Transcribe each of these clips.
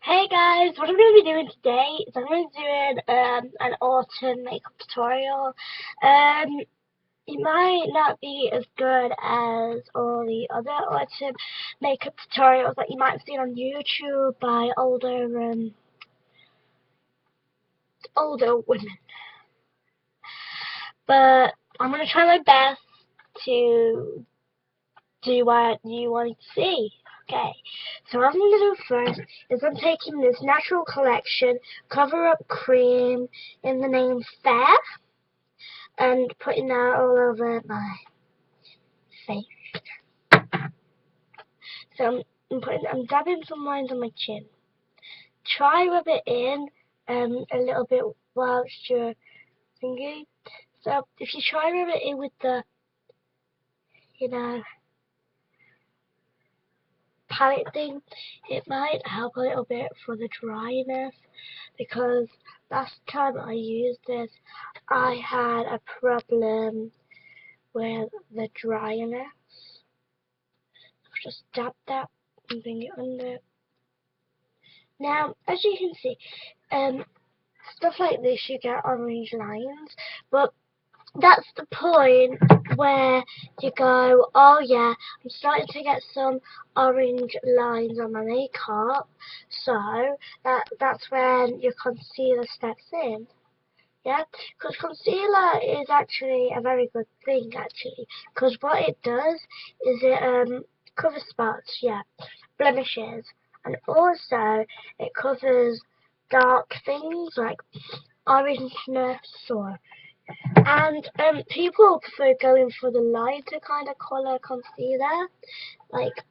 Hey guys, what I'm going to be doing today is I'm going to be doing an autumn makeup tutorial. Um, it might not be as good as all the other autumn makeup tutorials that you might have seen on YouTube by older women, but I'm going to try my best to do what you want to see. Okay, so what I'm going to do first is I'm taking this Natural Collection Cover Up Cream in the name Fair and putting that all over my face. So I'm dabbing some lines on my chin. Try rub it in a little bit whilst you're thinking. So if you try rub it in with the, you know, palette thing, it might help a little bit for the dryness, because last time I used this I had a problem with the dryness. Just dab that and bring it under. Now, as you can see, stuff like this you get orange lines, but that's the point where you go, oh yeah, I'm starting to get some orange lines on my makeup, so that's when your concealer steps in. Yeah, because concealer is actually a very good thing, actually, because what it does is it covers spots, yeah, blemishes, and also it covers dark things like orangeness or people prefer going for the lighter kind of colour concealer, like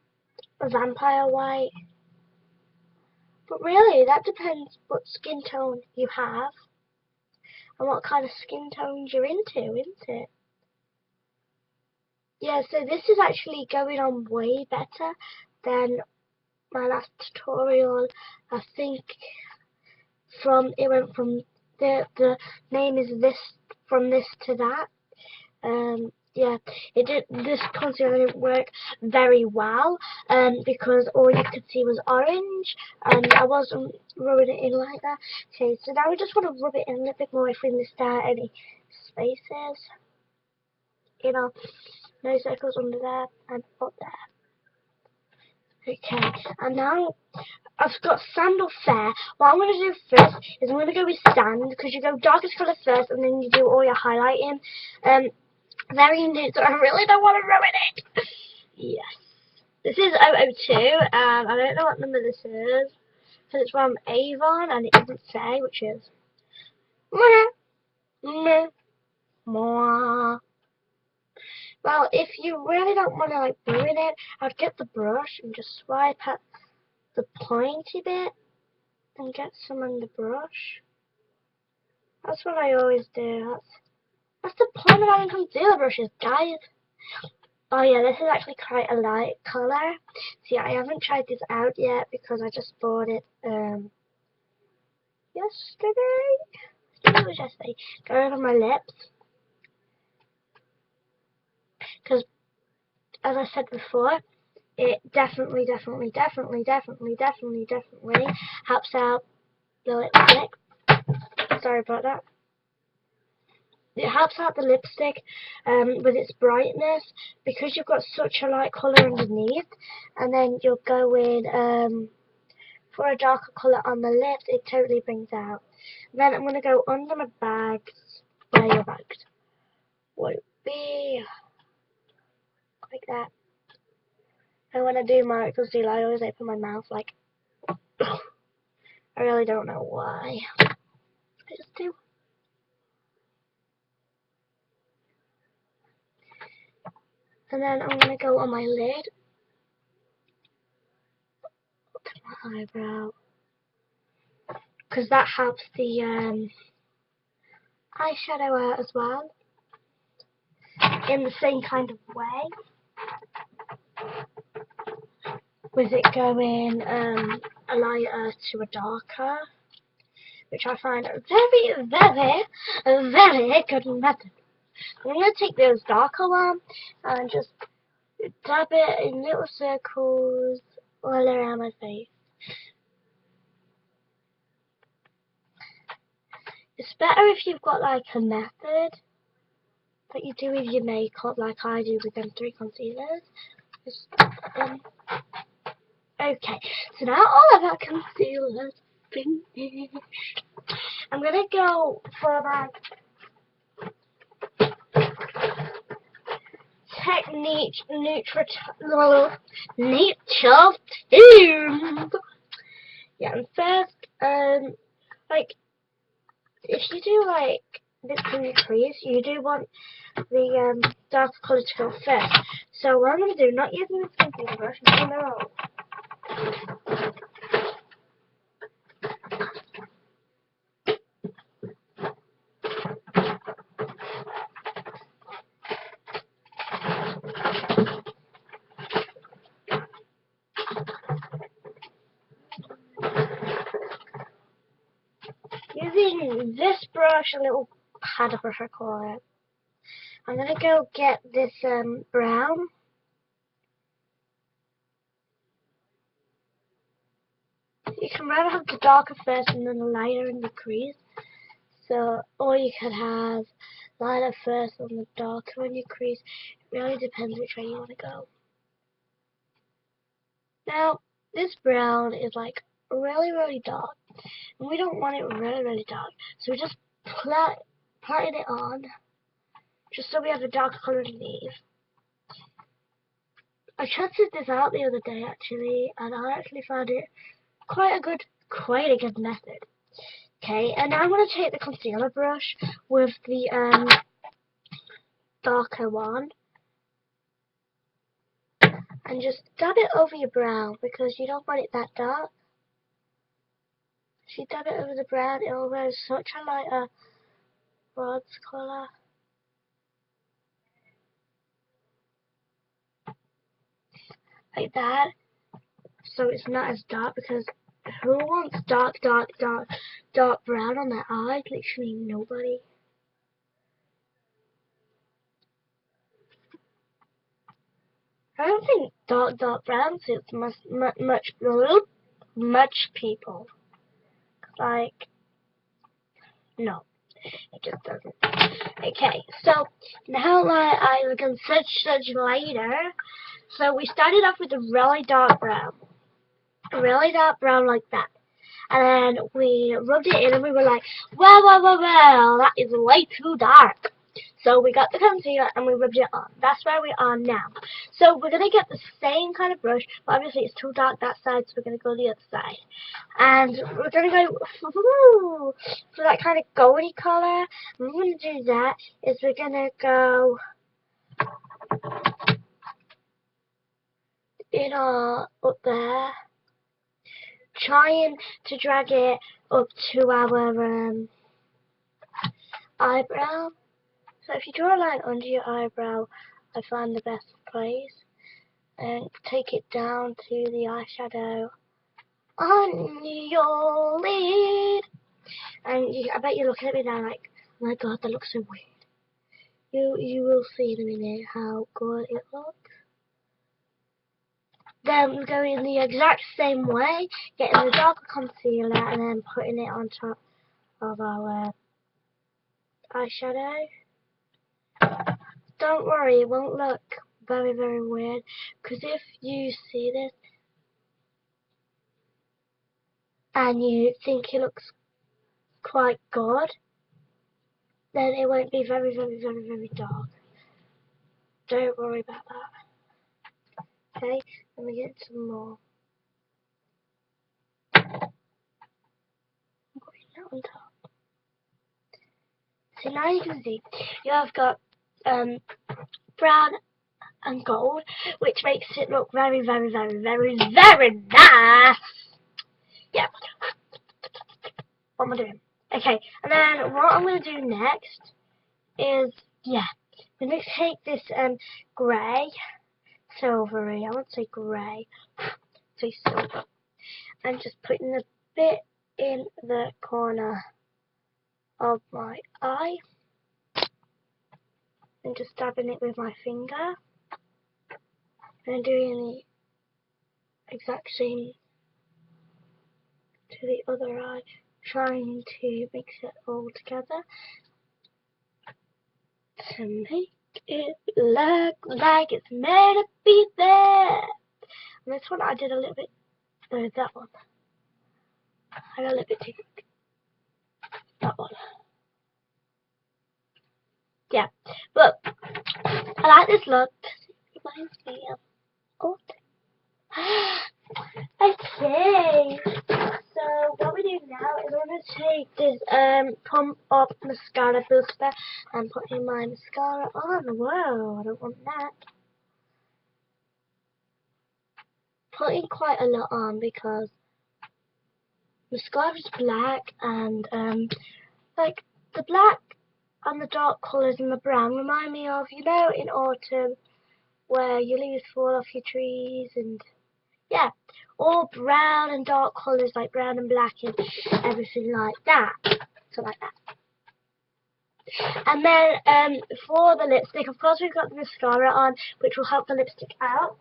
a vampire white. But really, that depends what skin tone you have and what kind of skin tones you're into, isn't it? Yeah, so this is actually going on way better than my last tutorial. I think it went from the name is this, from this to that. Yeah, this concealer didn't work very well, because all you could see was orange, and I wasn't rubbing it in like that. Okay, so now we just want to rub it in a little bit more if we missed out any spaces, you know, no circles under there and up there. Okay, and now I've got Sand or Fair. What I'm going to do first is I'm going to go with Sand, because you go darkest colour first and then you do all your highlighting. Very intense, so I really don't want to ruin it. Yes. This is 002, and I don't know what number this is, because it's from Avon and it doesn't say, which is more. Well, if you really don't want to like ruin it, I'd get the brush and just swipe at the pointy bit and get some on the brush. That's what I always do. That's the point of having concealer brushes, guys. Oh yeah, this is actually quite a light colour. See, I haven't tried this out yet because I just bought it yesterday. I think it was yesterday. Go over my lips, because as I said before, it definitely helps out the lipstick. Sorry about that. It helps out the lipstick with its brightness, because you've got such a light colour underneath, and then you'll go in for a darker colour on the lips. It totally brings out. Then I'm going to go under my bags, where your bags would be, like that. And when I do my concealer, I always open my mouth like, I really don't know why. I just do. And then I'm going to go on my lid, to my eyebrow, because that helps the eyeshadow out as well, in the same kind of way, with it going a lighter to a darker, which I find a very good method. I'm going to take this darker one and just dab it in little circles all around my face. better if you've got like a method that you do with your makeup, like I do with them 3 concealers. Just, okay, so now all of our concealer's finished. I'm gonna go for my Technique Nature Tube. Yeah, and first, like, if you do like this in your crease, you do want the dark colour to go first. So what I'm gonna do, not using the concealer brush, I'm using my own. Using this brush, a little pad brush I call it. I'm gonna go get this brown. You can rather have the darker first and then the lighter in the crease. So, or you could have lighter first and the darker in your crease. It really depends which way you want to go. Now, this brown is like really, really dark. And we don't want it really, really dark. So we just patting it on. Just so we have a darker colour underneath. I tested this out the other day actually, and I actually found it quite a good method. Okay, and now I'm going to take the concealer brush with the darker one and just dab it over your brow because you don't want it that dark. If you dab it over the brown, it will wear such a lighter bronze colour. Like that, so it's not as dark, because who wants dark brown on their eyes? Literally nobody. I don't think dark brown suits much people. Like, no, it just doesn't. Okay, so now my eyes are getting such lighter. So we started off with a really dark brown like that. And then we rubbed it in and we were like, well, that is way too dark. So we got the concealer and we rubbed it on. That's where we are now. So we're going to get the same kind of brush, but obviously it's too dark that side, so we're going to go the other side. And we're going to go for that kind of goldy colour. And we're going to do that is we're going to go up there, trying to drag it up to our eyebrow. So if you draw a line under your eyebrow, I find the best place, and take it down to the eyeshadow on your lid. And I bet you're looking at me now like, oh my god, that looks so weird. You will see in a minute how good it looks. Then we're going the exact same way, getting the darker concealer and then putting it on top of our eyeshadow. Don't worry, it won't look very weird, because if you see this and you think it looks quite good, then it won't be very dark. Don't worry about that. Okay, let me get some more. I'm putting that on top. So now you can see you have got brown and gold, which makes it look very nice. Yeah. What am I doing? Okay, and then what I'm going to do next is, I'm going to take this grey, silvery, I won't say grey, say silver, and just putting a bit in the corner of my eye, and just dabbing it with my finger, and doing the exact same to the other eye. trying to mix it all together to make it look like it's meant to be there. And this one I did a little bit, that one. I got a little bit too quick. That one. Yeah, but I like this look. It reminds me of autumn. Okay, so what we do now is I'm going to take this Pump Up Mascara Booster and put in my mascara on. Whoa, I don't want that. Putting quite a lot on because mascara is black, and like the black and the dark colours and the brown remind me of, you know, in autumn where your leaves fall off your trees, and yeah, all brown and dark colours like brown and black and everything like that. So like that. And then for the lipstick, of course we've got the mascara on, which will help the lipstick out.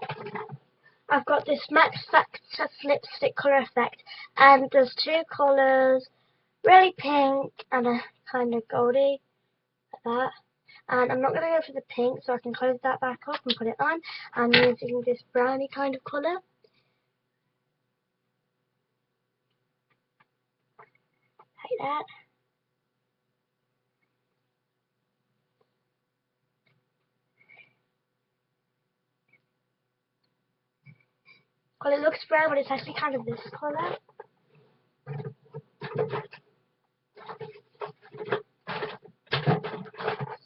I've got this Max Factor lipstick colour effect, and there's two colours, really pink and a kind of goldy, like that. And I'm not going to go for the pink, so I can close that back up and put it on. I'm using this brownie kind of colour. Like that. Well, it looks brown, but it's actually kind of this colour.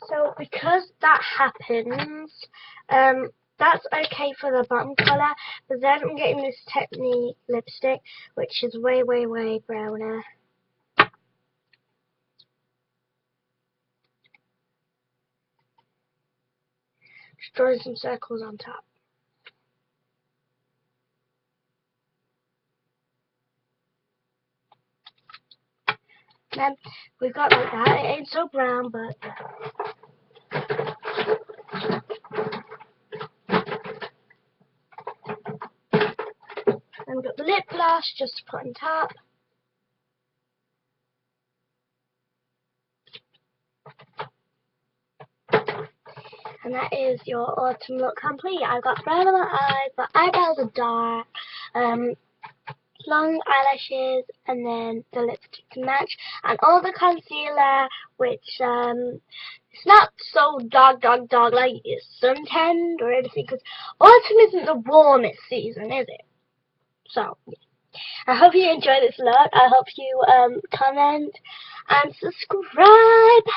So because that happens, that's okay for the bottom colour, but then I'm getting this Technique lipstick, which is way, way, way browner. Just drawing some circles on top. Then we've got like that. It ain't so brown, but then we've got the lip gloss just to put on top. And that is your autumn look complete. I've got brown on my eyes, my eyebrows are dark, long eyelashes, and then the lipstick to match, and all the concealer, which it's not so dark like it's suntanned or anything, because autumn isn't the warmest season, is it? So I hope you enjoy this look. I hope you comment and subscribe.